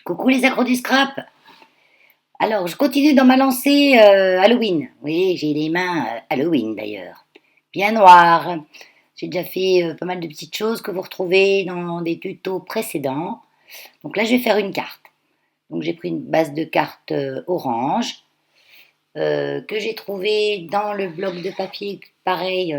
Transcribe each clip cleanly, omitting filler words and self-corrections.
Coucou les accros du scrap. Alors, je continue dans ma lancée Halloween. Oui, j'ai les mains Halloween d'ailleurs. Bien noires. J'ai déjà fait pas mal de petites choses que vous retrouvez dans des tutos précédents. Donc là, je vais faire une carte. Donc j'ai pris une base de cartes orange que j'ai trouvée dans le bloc de papier. Pareil,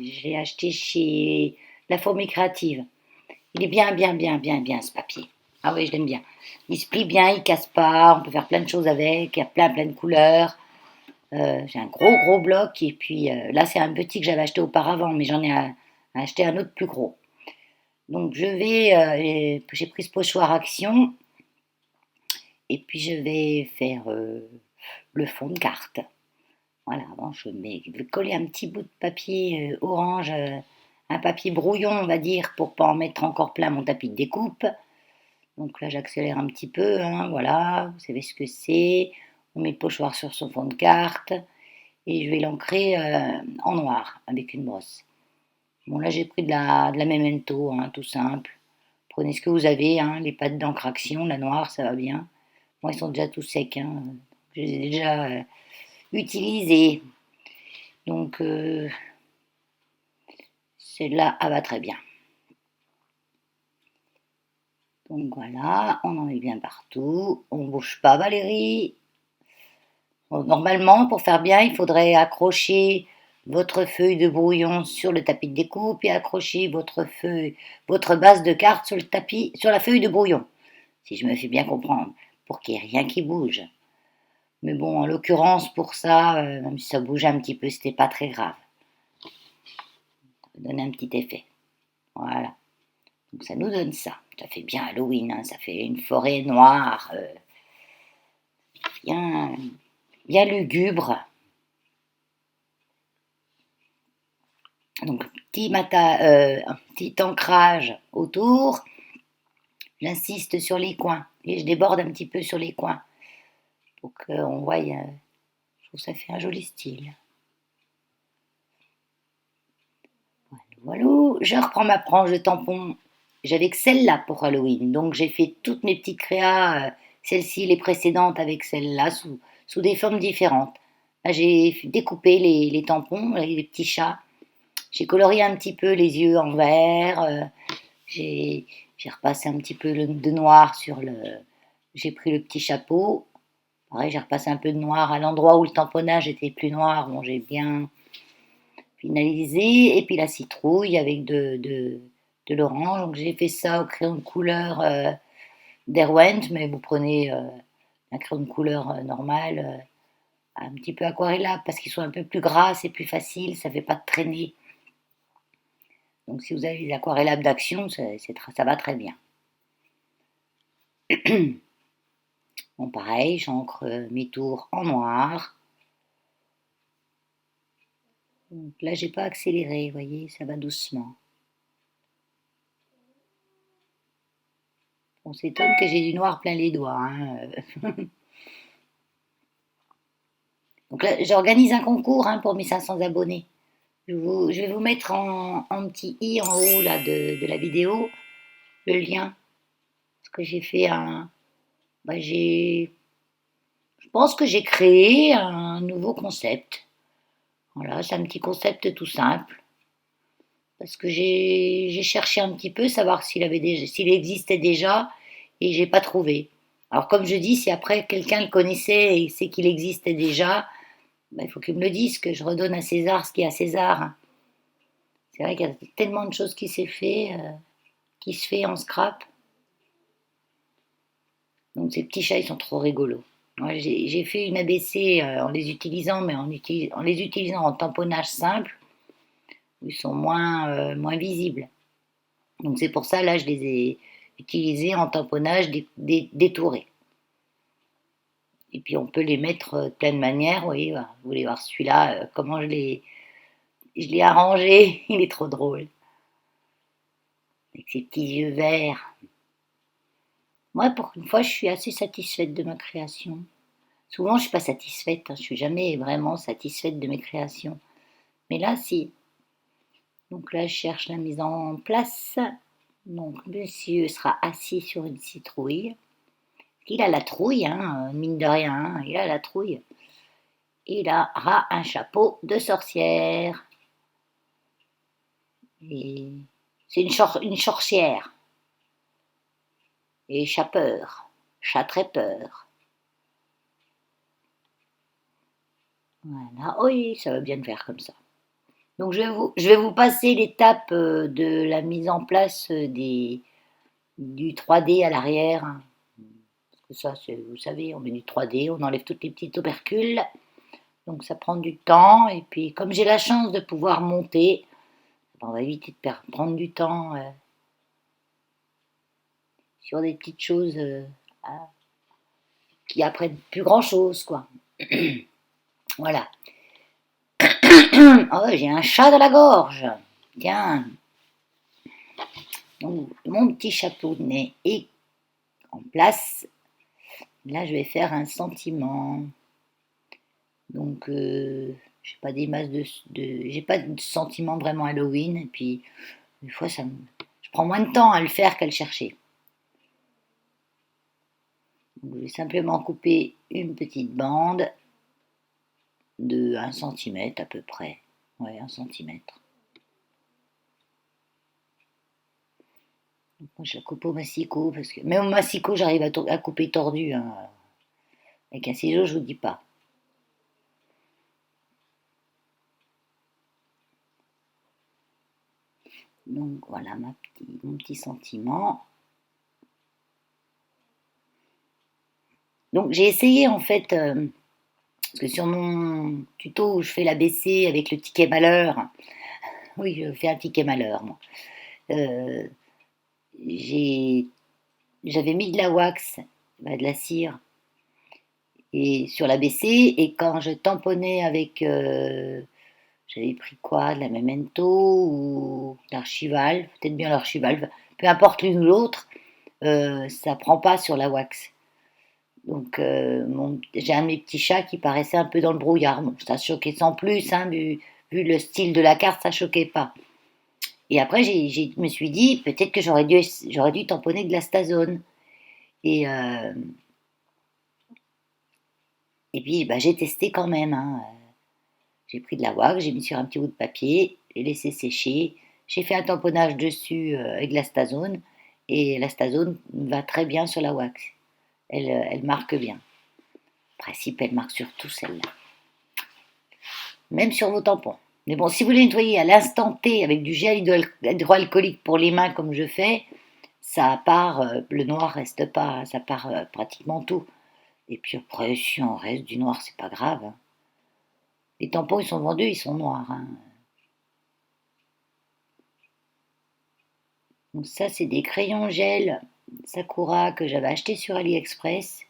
j'ai acheté chez La Fourmi Créative. Il est bien ce papier. Ah oui, je l'aime bien. Il se plie bien, il casse pas, on peut faire plein de choses avec, il y a plein de couleurs. J'ai un gros bloc et puis là c'est un petit que j'avais acheté auparavant, mais j'en ai acheté un autre plus gros. Donc j'ai pris ce pochoir action et puis je vais faire le fond de carte. Voilà, bon, je vais coller un petit bout de papier orange, un papier brouillon on va dire, pour pas en mettre encore plein mon tapis de découpe. Donc là, j'accélère un petit peu, hein, voilà, vous savez ce que c'est. On met le pochoir sur son fond de carte et je vais l'ancrer en noir avec une brosse. Bon, là, j'ai pris de la Memento, hein, tout simple. Prenez ce que vous avez, hein, les pâtes d'encre action, la noire, ça va bien. Moi, ils sont déjà tout secs, hein. Je les ai déjà utilisés. Donc, celle-là, elle va très bien. Donc voilà, on en met bien partout. On ne bouge pas, Valérie. Normalement, pour faire bien, il faudrait accrocher votre feuille de brouillon sur le tapis de découpe et accrocher votre base de carte sur le tapis, sur la feuille de brouillon, si je me fais bien comprendre, pour qu'il n'y ait rien qui bouge. Mais bon, en l'occurrence, pour ça, même si ça bougeait un petit peu, c'était pas très grave. Ça va donner un petit effet. Voilà. Donc ça nous donne ça. Ça fait bien Halloween, hein, ça fait une forêt noire, bien, bien lugubre. Donc, un petit ancrage autour. J'insiste sur les coins et je déborde un petit peu sur les coins pour qu'on voie. Je trouve que ça fait un joli style. Voilà. Je reprends ma branche de tampon. J'avais que celle-là pour Halloween. Donc, j'ai fait toutes mes petites créas, celle-ci, les précédentes avec celle-là, sous des formes différentes. Là, j'ai découpé les tampons, les petits chats. J'ai colorié un petit peu les yeux en vert. J'ai repassé un petit peu de noir sur le. J'ai pris le petit chapeau. Pareil, j'ai repassé un peu de noir à l'endroit où le tamponnage était plus noir. Bon, j'ai bien finalisé. Et puis la citrouille avec de l'orange. Donc j'ai fait ça au crayon de couleur Derwent, mais vous prenez un crayon de couleur normal, un petit peu aquarellable parce qu'ils sont un peu plus gras, c'est plus facile, ça ne fait pas de traîner. Donc si vous avez des aquarellables d'action, ça va très bien. Bon, pareil, j'encre mes tours en noir. Donc là, j'ai pas accéléré, vous voyez, ça va doucement. On s'étonne que j'ai du noir plein les doigts, hein. Donc là, j'organise un concours, hein, pour mes 500 abonnés. Je vais vous mettre en petit i en haut là, de la vidéo le lien. Parce que j'ai fait un. Bah, je pense que j'ai créé un nouveau concept. Voilà, c'est un petit concept tout simple. Parce que j'ai cherché un petit peu, savoir s'il existait déjà, et j'ai pas trouvé. Alors comme je dis, si après quelqu'un le connaissait et sait qu'il existait déjà, ben, il faut qu'il me le dise, que je redonne à César ce qui est à César. C'est vrai qu'il y a tellement de choses qui se fait en scrap. Donc ces petits chats, ils sont trop rigolos. Moi, j'ai fait une ABC en les utilisant, mais en les utilisant en tamponnage simple, ils sont moins visibles. Donc c'est pour ça, là, je les ai utilisés en tamponnage détouré. Et puis on peut les mettre de plein de manières. Vous voyez, voilà. Vous voulez voir celui-là, comment je l'ai arrangé. Il est trop drôle. Avec ses petits yeux verts. Moi, pour une fois, je suis assez satisfaite de ma création. Souvent, je ne suis pas satisfaite. Hein, je ne suis jamais vraiment satisfaite de mes créations. Mais là, si. Donc là, je cherche la mise en place. Donc, monsieur sera assis sur une citrouille. Il a la trouille, hein, mine de rien, hein, il a la trouille. Il aura un chapeau de sorcière. Et c'est une sorcière. Et chat peur. Chat très peur. Voilà. Oui, ça va bien le faire comme ça. Donc je vais vous passer l'étape de la mise en place du 3D à l'arrière. Parce que ça, vous savez, on met du 3D, on enlève toutes les petites opercules. Donc ça prend du temps. Et puis comme j'ai la chance de pouvoir monter, on va éviter de prendre du temps sur des petites choses qui apprennent plus grand-chose, quoi. Voilà. Oh, j'ai un chat dans la gorge. Tiens. Donc, mon petit chapeau de nez est en place. Là, je vais faire un sentiment. Donc, j'ai pas des masses j'ai pas de sentiment vraiment Halloween. Et puis, des fois, je prends moins de temps à le faire qu'à le chercher. Donc, je vais simplement couper une petite bande de 1 cm à peu près. Ouais, 1 cm. Moi, je la coupe au massicot parce que même au massicot, j'arrive à couper tordu, hein. Avec un ciseau, je vous dis pas. Donc voilà mon petit sentiment. Donc j'ai essayé en fait, parce que sur mon tuto où je fais l'ABC avec le ticket malheur, oui je fais un ticket malheur moi, euh, j'ai- j'avais mis de la wax, de la cire, et sur l'ABC, et quand je tamponnais avec, j'avais pris quoi, de la Memento ou l'archival, peut-être bien l'archival, peu importe l'une ou l'autre, ça prend pas sur la wax. Donc, j'ai un de mes petits chats qui paraissait un peu dans le brouillard. Bon, ça choquait sans plus, hein, vu le style de la carte, ça choquait pas. Et après, je me suis dit, peut-être que j'aurais dû tamponner de la stazone. Et, euh, et puis, bah, j'ai testé quand même, hein. J'ai pris de la wax, j'ai mis sur un petit bout de papier, j'ai laissé sécher. J'ai fait un tamponnage dessus avec de la stazone. Et la stazone va très bien sur la wax. Elle marque bien. En principe, elle marque surtout celle-là. Même sur vos tampons. Mais bon, si vous les nettoyez à l'instant T avec du gel hydroalcoolique pour les mains comme je fais, ça part, le noir reste pas, ça part pratiquement tout. Et puis après, si on reste du noir, c'est pas grave, hein. Les tampons, ils sont vendus, ils sont noirs, hein. Donc ça, c'est des crayons gel Sakura que j'avais acheté sur AliExpress.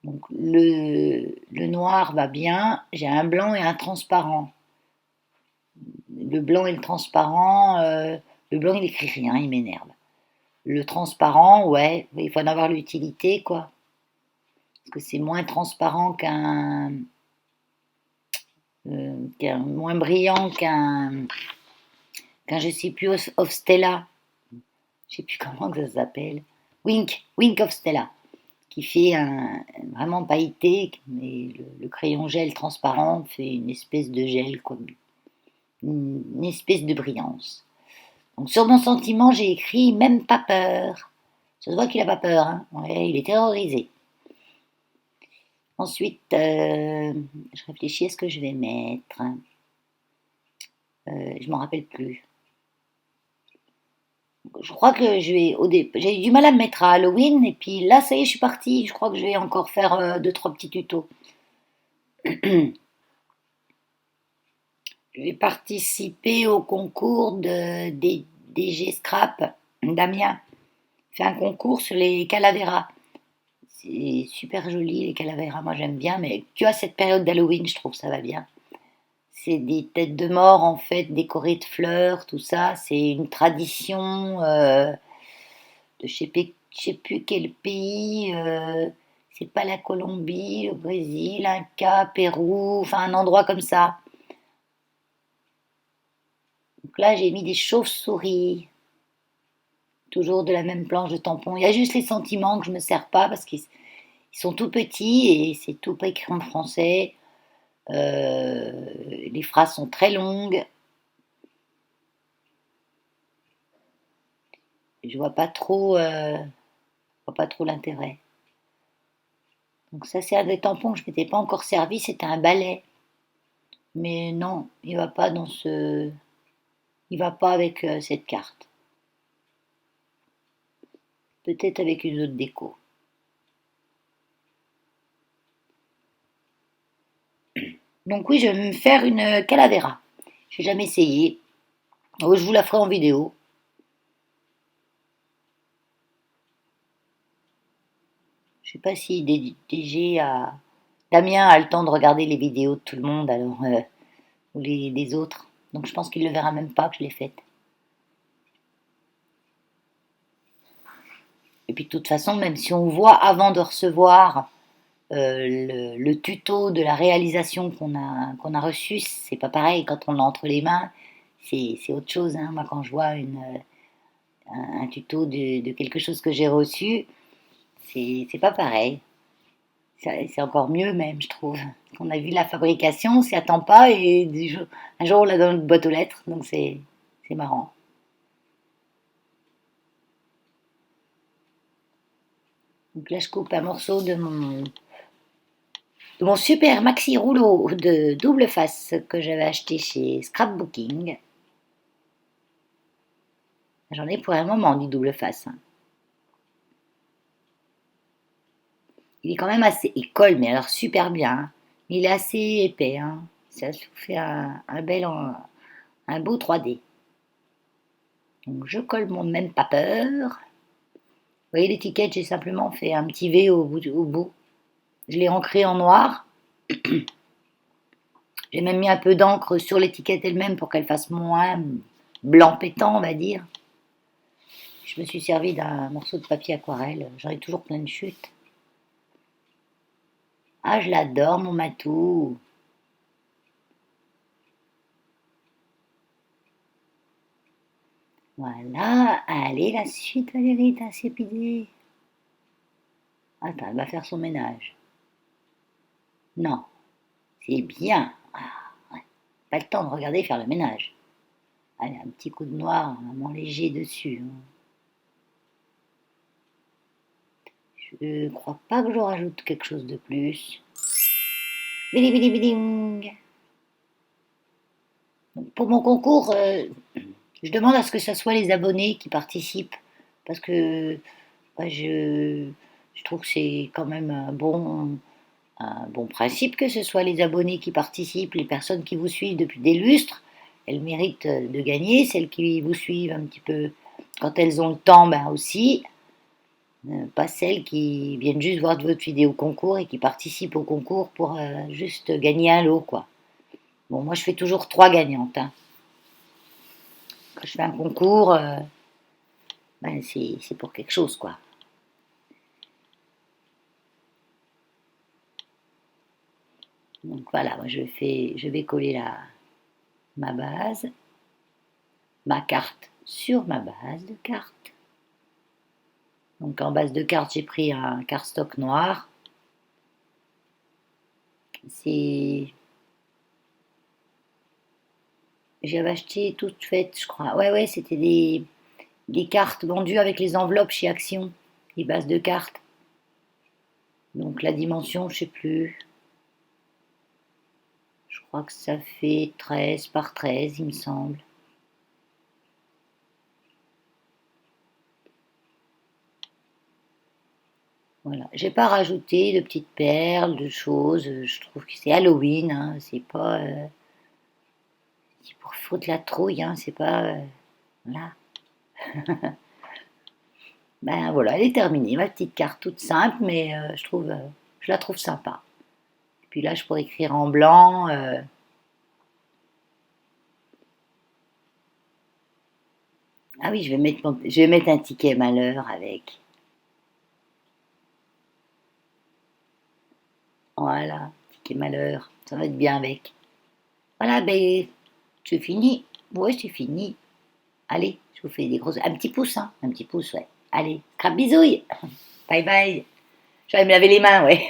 Donc le noir va bien. J'ai un blanc et un transparent. Le blanc et le transparent, le blanc il écrit rien, il m'énerve. Le transparent, ouais, il faut en avoir l'utilité, quoi. Parce que c'est moins transparent moins brillant qu'un je sais plus, of Stella. Je sais plus comment que ça s'appelle. Wink of Stella. Qui fait vraiment pailleté, mais le crayon gel transparent fait une espèce de gel, comme une espèce de brillance. Donc sur mon sentiment, j'ai écrit même pas peur. Ça se voit qu'il a pas peur, hein. Ouais, il est terrorisé. Ensuite, je réfléchis à ce que je vais mettre. Je m'en rappelle plus. Je crois que j'ai eu du mal à me mettre à Halloween, et puis là, ça y est, je suis partie. Je crois que je vais encore faire 2, 3 petits tutos. Je vais participer au concours des DG Scrap. Damien fait un concours sur les calaveras. C'est super joli, les calaveras, moi j'aime bien, mais tu as cette période d'Halloween, je trouve ça va bien. C'est des têtes de mort en fait décorées de fleurs, tout ça. C'est une tradition de je sais plus quel pays. C'est pas la Colombie, le Brésil, Inca, Pérou, enfin un endroit comme ça. Donc là j'ai mis des chauves-souris, toujours de la même planche de tampons. Il y a juste les sentiments que je ne me sers pas parce qu'ils sont tout petits et c'est tout pas écrit en français. Les phrases sont très longues. Je vois pas trop l'intérêt. Donc ça, c'est un des tampons que je m'étais pas encore servi. C'était un balai. Mais non, il va pas avec cette carte. Peut-être avec une autre déco. Donc oui, je vais me faire une calavera. J'ai jamais essayé. Oh, je vous la ferai en vidéo. Je sais pas si Damien a le temps de regarder les vidéos de tout le monde, alors ou les autres. Donc je pense qu'il ne le verra même pas que je l'ai faite. Et puis de toute façon, même si on voit avant de recevoir le tuto de la réalisation qu'on a reçu, c'est pas pareil quand on l'a entre les mains. C'est autre chose, hein. Moi, quand je vois un tuto de quelque chose que j'ai reçu, c'est pas pareil. C'est encore mieux même, je trouve. On a vu la fabrication, on s'y attend pas et un jour on l'a dans notre boîte aux lettres, donc c'est marrant. Donc là je coupe un morceau de mon super maxi rouleau de double face que j'avais acheté chez Scrapbooking. J'en ai pour un moment du double face, hein. Il est quand même assez. Il colle, mais alors super bien, hein. Il est assez épais, hein. Ça vous fait un beau 3D. Donc je colle mon même paper. Vous voyez l'étiquette, j'ai simplement fait un petit V au bout. Je l'ai ancré en noir. J'ai même mis un peu d'encre sur l'étiquette elle-même pour qu'elle fasse moins blanc pétant, on va dire. Je me suis servi d'un morceau de papier aquarelle. J'en ai toujours plein de chutes. Ah, je l'adore, mon matou. Voilà. Allez, la suite, Valérie, t'as insipidé. Attends, elle va faire son ménage. Non, c'est bien. Ah, ouais. Pas le temps de regarder faire le ménage. Allez, un petit coup de noir, vraiment léger dessus, hein. Je crois pas que je rajoute quelque chose de plus. Bidi bidi biding. Pour mon concours, je demande à ce que ce soit les abonnés qui participent. Parce que ouais, je trouve que c'est quand même un bon principe que ce soit les abonnés qui participent, les personnes qui vous suivent depuis des lustres. Elles méritent de gagner. Celles qui vous suivent un petit peu quand elles ont le temps, ben aussi. Pas celles qui viennent juste voir votre vidéo concours et qui participent au concours pour juste gagner un lot, quoi. Bon, moi, je fais toujours 3 gagnantes, hein. Quand je fais un concours, ben, c'est pour quelque chose, quoi. Donc voilà, moi, je vais coller ma base, ma carte sur ma base de carte. Donc en base de carte, j'ai pris un cardstock noir. C'est J'avais acheté toute faite, je crois. Ouais, ouais, c'était des cartes vendues avec les enveloppes chez Action, les bases de cartes. Donc la dimension, je sais plus. Je crois que ça fait 13 par 13, il me semble. Voilà. J'ai pas rajouté de petites perles, de choses. Je trouve que c'est Halloween, hein. C'est pour foutre la trouille, hein. C'est pas. Voilà. Ben voilà, elle est terminée. Ma petite carte toute simple, mais je la trouve sympa. Puis là, je pourrais écrire en blanc. Ah oui, je vais mettre un ticket malheur avec. Voilà, ticket malheur. Ça va être bien avec. Voilà, ben, c'est fini. Ouais, c'est fini. Allez, Je vous fais des grosses... Un petit pouce, hein. Un petit pouce, ouais. Allez, crap bisouille. Bye bye. Je vais aller me laver les mains, ouais.